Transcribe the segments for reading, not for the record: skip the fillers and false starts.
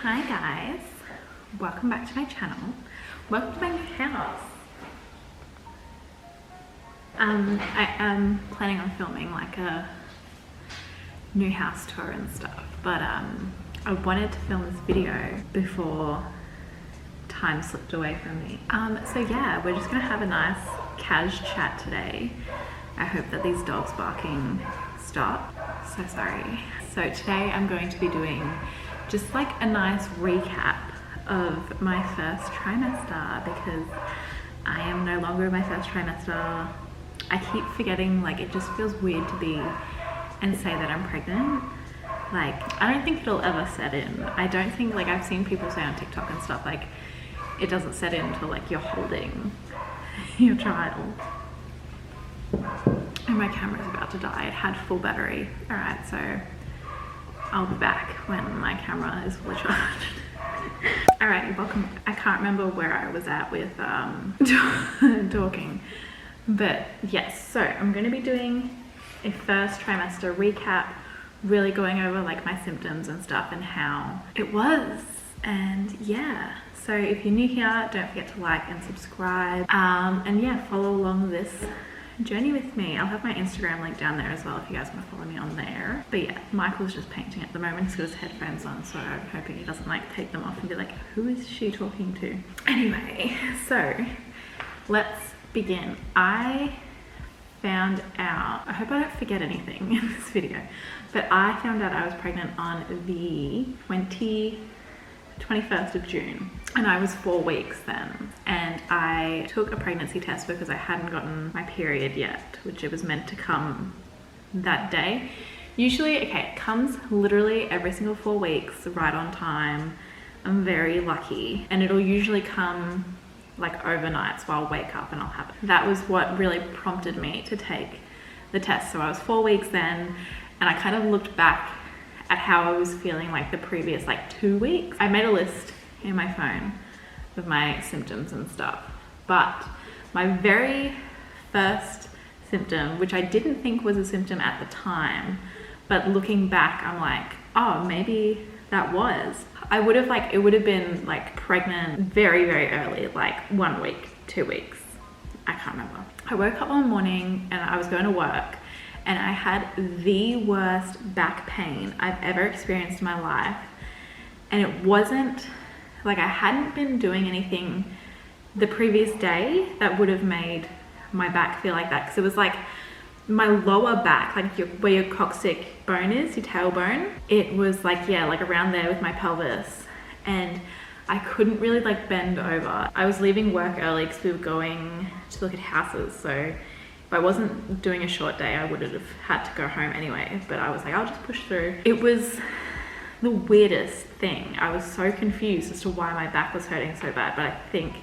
Hi guys, welcome back to my channel. Welcome to my new house. I am planning on filming like a new house tour and stuff, but I wanted to film this video before time slipped away from me. So yeah, we're just gonna have a nice cash chat today. I hope that these dogs barking stop. So sorry. So today I'm going to be doing just like a nice recap of my first trimester because I am no longer in my first trimester. I keep forgetting, like it just feels weird to be and say that I'm pregnant. Like I don't think it'll ever set in. I don't think, like I've seen people say on TikTok and stuff, like it doesn't set in until like you're holding your child. And my camera's about to die. It had full battery. All right, so I'll be back when my camera is fully charged. All right, welcome. I can't remember where I was at with talking, but yes, so I'm going to be doing a first trimester recap, really going over like my symptoms and stuff and how it was. And yeah, so if you're new here, don't forget to like and subscribe, and yeah, follow along this journey with me. I'll have my Instagram link down there as well if you guys want to follow me on there. But yeah, Michael's just painting at the moment. He's got his headphones on, so I'm hoping he doesn't like take them off and be like, who is she talking to? Anyway, so let's begin. I found out, I hope I don't forget anything in this video, but I found out I was pregnant on the 21st of June, and I was 4 weeks then, and I took a pregnancy test because I hadn't gotten my period yet, which it was meant to come that day. Usually, okay, it comes literally every single 4 weeks, right on time. I'm very lucky, and it'll usually come like overnight, so I'll wake up and I'll have it. That was what really prompted me to take the test. So I was 4 weeks then, and I kind of looked back at how I was feeling like the previous like 2 weeks. I made a list in my phone of my symptoms and stuff, but my very first symptom, which I didn't think was a symptom at the time, but looking back I'm like, oh, maybe that was. I would have like, it would have been like pregnant very, very early, like 1 week, 2 weeks, I can't remember. I woke up one morning and I was going to work, and I had the worst back pain I've ever experienced in my life. And it wasn't like I hadn't been doing anything the previous day that would have made my back feel like that. Because it was like my lower back, like where your coccyx bone is, your tailbone. It was like, yeah, like around there with my pelvis. And I couldn't really like bend over. I was leaving work early because we were going to look at houses. So if I wasn't doing a short day, I would have had to go home anyway, but I was like, I'll just push through. It was the weirdest thing. I was so confused as to why my back was hurting so bad, but I think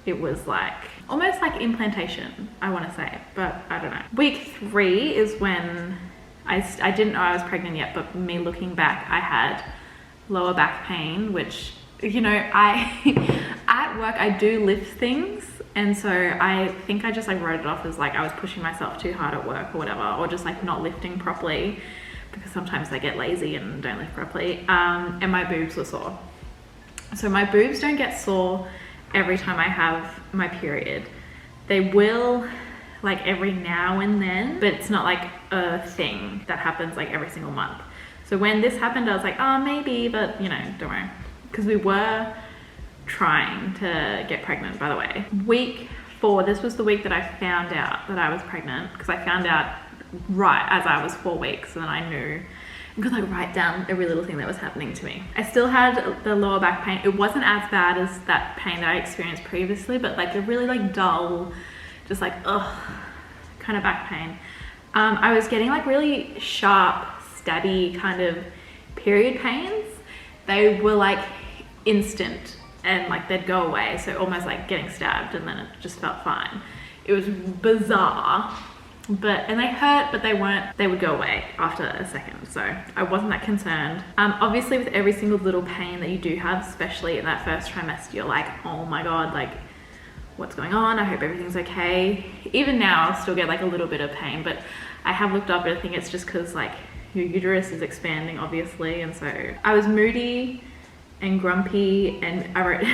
it was like, almost like implantation, I want to say, but I don't know. Week 3 is when I didn't know I was pregnant yet, but me looking back, I had lower back pain, which, you know, at work, I do lift things. And so I think I just like wrote it off as like I was pushing myself too hard at work or whatever, or just like not lifting properly, because sometimes I get lazy and don't lift properly. And my boobs were sore. So my boobs don't get sore every time I have my period. They will like every now and then, but it's not like a thing that happens like every single month. So when this happened, I was like, oh, maybe, but you know, don't worry. Because we were trying to get pregnant, by the way. Week 4, this was the week that I found out that I was pregnant, because I found out right as I was 4 weeks, and then I knew and could like write down every little thing that was happening to me. I still had the lower back pain. It wasn't as bad as that pain that I experienced previously, but like a really like dull, just like ugh kind of back pain. I was getting like really sharp, stabby kind of period pains. They were like instant, and like they'd go away, so almost like getting stabbed, and then it just felt fine. It was bizarre, and they hurt, but they would go away after a second, so I wasn't that concerned. Obviously with every single little pain that you do have, especially in that first trimester, you're like, oh my god, like what's going on? I hope everything's okay. Even now I'll still get like a little bit of pain, but I have looked up and I think it's just because like your uterus is expanding, obviously, and so I was moody and grumpy, and I wrote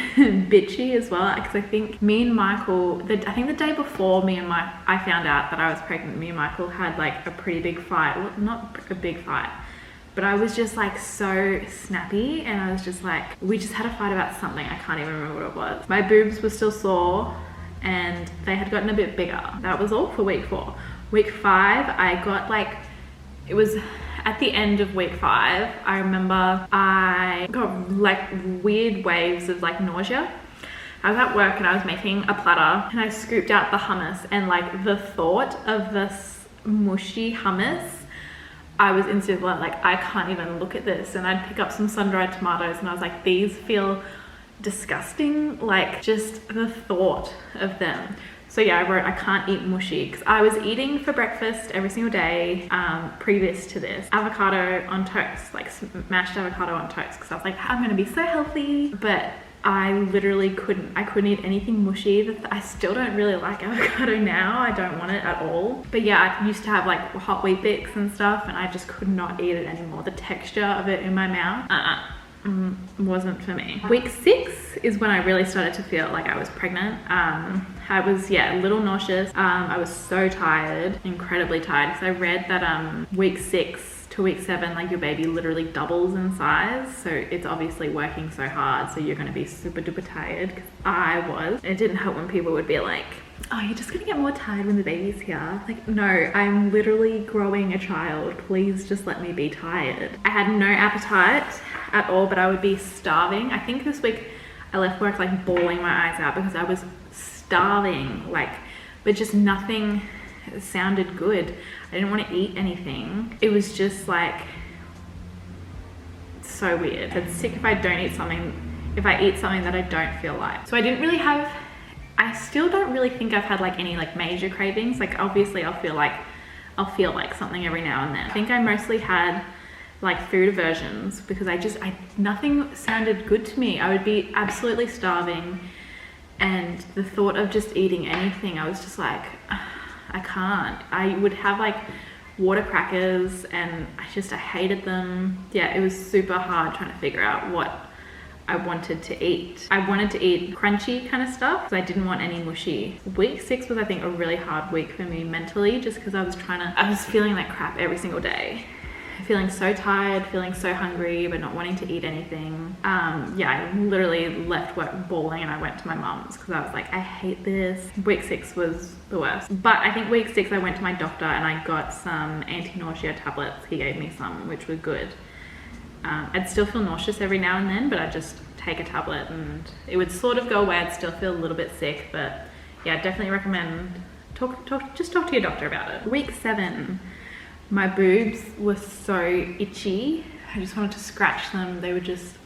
bitchy as well, because I think me and Michael, I think the day before I found out that I was pregnant, me and Michael had like a pretty big fight. Well, not a big fight, but I was just like so snappy, and I was just like, we just had a fight about something. I can't even remember what it was. My boobs were still sore and they had gotten a bit bigger. That was all for week 4. Week 5, I got like, it was at the end of week 5, I remember I got like weird waves of like nausea. I was at work and I was making a platter and I scooped out the hummus, and like the thought of this mushy hummus, I was instantly like, I can't even look at this. And I'd pick up some sun-dried tomatoes and I was like, these feel disgusting, like just the thought of them. So yeah, I wrote, I can't eat mushy, because I was eating for breakfast every single day previous to this. Avocado on toast, like mashed avocado on toast, because I was like, I'm gonna be so healthy. But I literally couldn't eat anything mushy. I still don't really like avocado now. I don't want it at all. But yeah, I used to have like hot wheat bix and stuff, and I just could not eat it anymore. The texture of it in my mouth, wasn't for me. Week 6 is when I really started to feel like I was pregnant. I was, yeah, a little nauseous. I was so tired, incredibly tired, because I read that week 6 to week 7, like your baby literally doubles in size. So it's obviously working so hard, so you're gonna be super duper tired, because I was. It didn't help when people would be like, oh, you're just gonna get more tired when the baby's here. Like, no, I'm literally growing a child. Please just let me be tired. I had no appetite at all, but I would be starving. I think this week I left work like bawling my eyes out because I was starving, like, but just nothing sounded good. I didn't want to eat anything. It was just like so weird. It's sick if I don't eat something, if I eat something that I don't feel like. So I didn't really have, I still don't really think I've had like any like major cravings. Like obviously I'll feel like something every now and then. I think I mostly had like food aversions, because nothing sounded good to me. I would be absolutely starving, and the thought of just eating anything, I was just like, I can't. I would have like water crackers and I hated them. Yeah, it was super hard trying to figure out what I wanted to eat. I wanted to eat crunchy kind of stuff because I didn't want any mushy. Week 6 was, I think, a really hard week for me mentally, just because I was feeling like crap every single day. Feeling so tired, feeling so hungry, but not wanting to eat anything. Yeah, I literally left work bawling and I went to my mum's because I was like, I hate this. Week 6 was the worst. But I think week 6 I went to my doctor and I got some anti-nausea tablets. He gave me some, which were good. I'd still feel nauseous every now and then, but I'd just take a tablet and it would sort of go away. I'd still feel a little bit sick, but yeah, definitely recommend just talk to your doctor about it. Week 7. My boobs were so itchy. I just wanted to scratch them. They were just,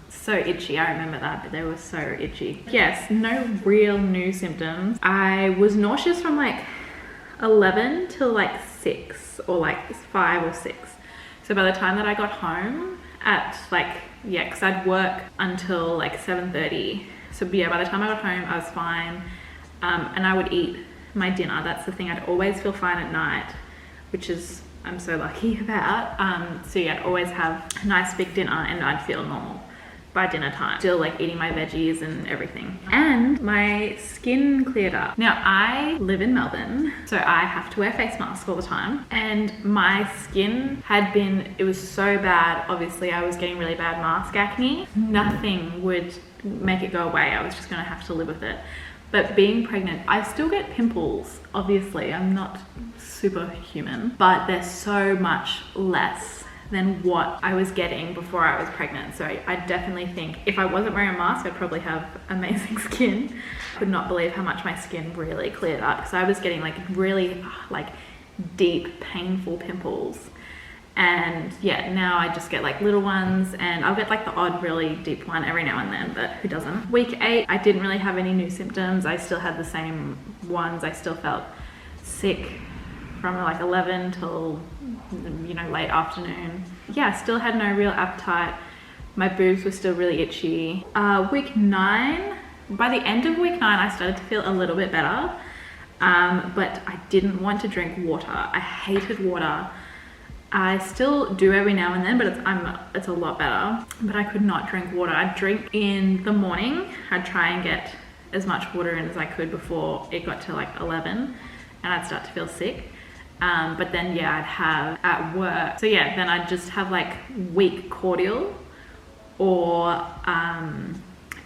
so itchy. I remember that, but they were so itchy. Yes, no real new symptoms. I was nauseous from like 11 till like 6 or like 5 or 6. So by the time that I got home at like, yeah, because I'd work until like 7:30. So yeah, by the time I got home, I was fine. And I would eat my dinner. That's the thing. I'd always feel fine at night, which is I'm so lucky about. So yeah, I'd always have a nice big dinner and I'd feel normal by dinner time. Still like eating my veggies and everything. And my skin cleared up. Now I live in Melbourne, so I have to wear face masks all the time. And my skin it was so bad. Obviously I was getting really bad mask acne. Nothing would make it go away. I was just gonna have to live with it. But being pregnant, I still get pimples, obviously. I'm not superhuman, but they're so much less than what I was getting before I was pregnant. So I definitely think if I wasn't wearing a mask, I'd probably have amazing skin. Could not believe how much my skin really cleared up, because I was getting like really like deep, painful pimples. And yeah, now I just get like little ones, and I'll get like the odd really deep one every now and then, but who doesn't? Week 8, I didn't really have any new symptoms. I still had the same ones. I still felt sick from like 11 till, you know, late afternoon. Yeah, I still had no real appetite. My boobs were still really itchy. Week 9, by the end of week 9, I started to feel a little bit better, but I didn't want to drink water. I hated water. I still do every now and then, but it's a lot better. But I could not drink water. I'd drink in the morning. I'd try and get as much water in as I could before it got to like 11, and I'd start to feel sick. But then yeah, I'd have at work. So yeah, then I'd just have like weak cordial or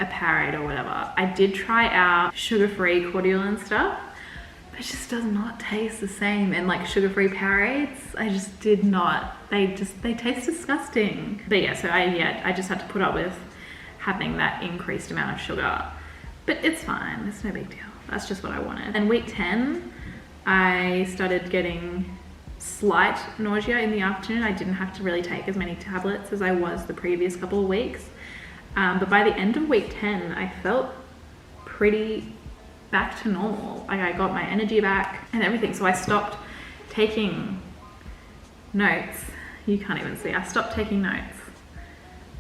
a Powerade or whatever. I did try out sugar-free cordial and stuff. It just does not taste the same. And like sugar-free Powerades, I just did not. They taste disgusting. But yeah, so I just had to put up with having that increased amount of sugar. But it's fine, it's no big deal. That's just what I wanted. And week 10, I started getting slight nausea in the afternoon. I didn't have to really take as many tablets as I was the previous couple of weeks. But by the end of week 10, I felt pretty back to normal. Like I got my energy back and everything. So I stopped taking notes. You can't even see. I stopped taking notes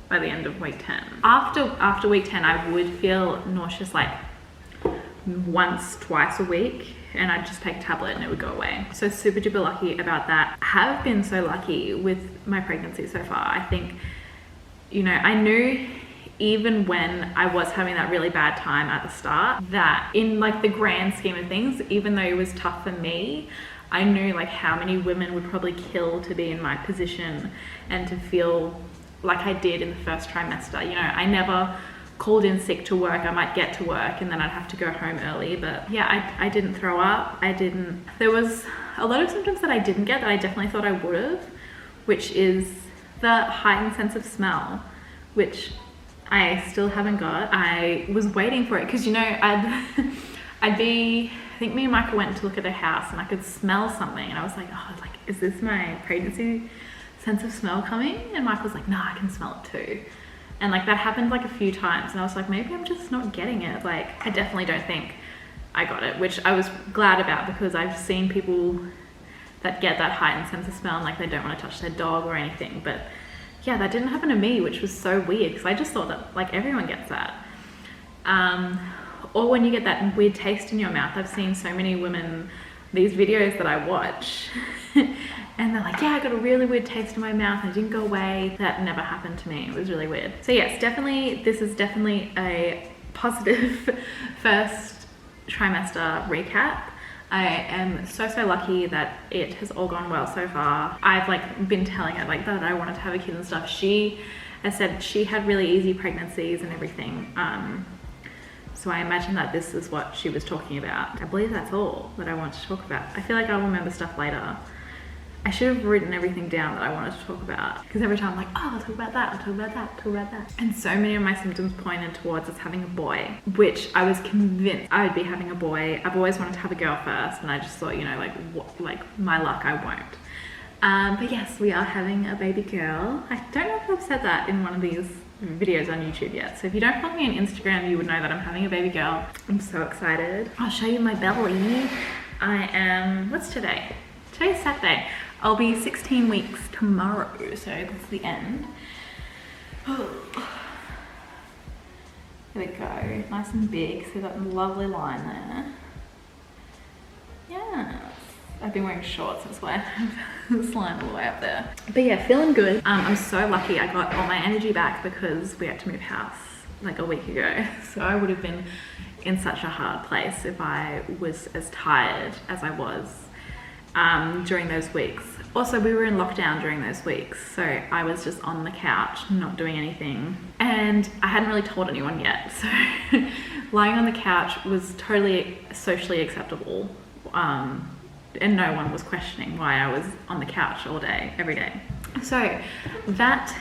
by the end of week 10. After week 10, I would feel nauseous like once, twice a week, and I'd just take a tablet and it would go away. So super duper lucky about that. I have been so lucky with my pregnancy so far. I think, you know, I knew even when I was having that really bad time at the start, that in like the grand scheme of things, even though it was tough for me, I knew like how many women would probably kill to be in my position and to feel like I did in the first trimester. You know, I never called in sick to work. I might get to work and then I'd have to go home early, but yeah, I didn't throw up. There was a lot of symptoms that I didn't get that I definitely thought I would have, which is the heightened sense of smell, which I still haven't got. I was waiting for it because, you know, I think me and Michael went to look at a house and I could smell something and I was like, oh, like, is this my pregnancy sense of smell coming? And Michael's like, no, I can smell it too. And like that happened like a few times and I was like, maybe I'm just not getting it. Like I definitely don't think I got it, which I was glad about because I've seen people that get that heightened sense of smell and like they don't want to touch their dog or anything. But yeah, that didn't happen to me, which was so weird because I just thought that like everyone gets that. Or when you get that weird taste in your mouth. I've seen so many women, these videos that I watch and they're like, yeah, I got a really weird taste in my mouth and it didn't go away. That never happened to me. It was really weird. So yes, this is definitely a positive first trimester recap. I am so lucky that it has all gone well so far. I've like been telling her like that I wanted to have a kid and stuff. She has said she had really easy pregnancies and everything. So I imagine that this is what she was talking about. I believe that's all that I want to talk about. I feel like I'll remember stuff later. I should have written everything down that I wanted to talk about because every time I'm like, oh, I'll talk about that, I'll talk about that, talk about that. And so many of my symptoms pointed towards us having a boy, which I was convinced I would be having a boy. I've always wanted to have a girl first and I just thought, you know, like, what, like my luck, I won't. But yes, we are having a baby girl. I don't know if I've said that in one of these videos on YouTube yet. So if you don't follow me on Instagram, you would know that I'm having a baby girl. I'm so excited. I'll show you my belly. What's today? Today's Saturday. I'll be 16 weeks tomorrow, so that's the end. Oh. There we go, nice and big. See that lovely line there? Yeah. I've been wearing shorts, that's why I have this line all the way up there. But yeah, feeling good. I'm so lucky I got all my energy back because we had to move house like a week ago. So I would have been in such a hard place if I was as tired as I was during those weeks. Also, we were in lockdown during those weeks, so I was just on the couch, not doing anything. And I hadn't really told anyone yet, so lying on the couch was totally socially acceptable. And no one was questioning why I was on the couch all day, every day. So that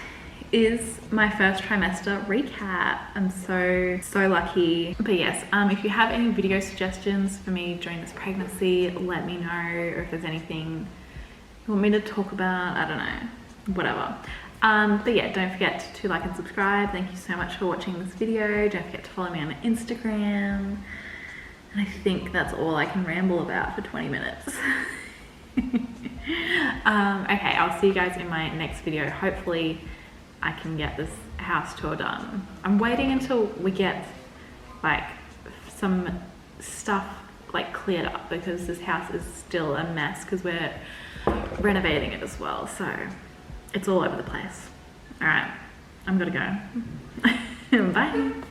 is my first trimester recap. I'm so lucky. But yes, if you have any video suggestions for me during this pregnancy, let me know. Or if there's anything you want me to talk about, I don't know, whatever. But yeah, don't forget to like and subscribe. Thank you so much for watching this video. Don't forget to follow me on Instagram. And I think that's all I can ramble about for 20 minutes. Okay, I'll see you guys in my next video. Hopefully I can get this house tour done. I'm waiting until we get like some stuff like cleared up because this house is still a mess because we're renovating it as well, so it's all over the place. All right, I'm gonna go. Bye.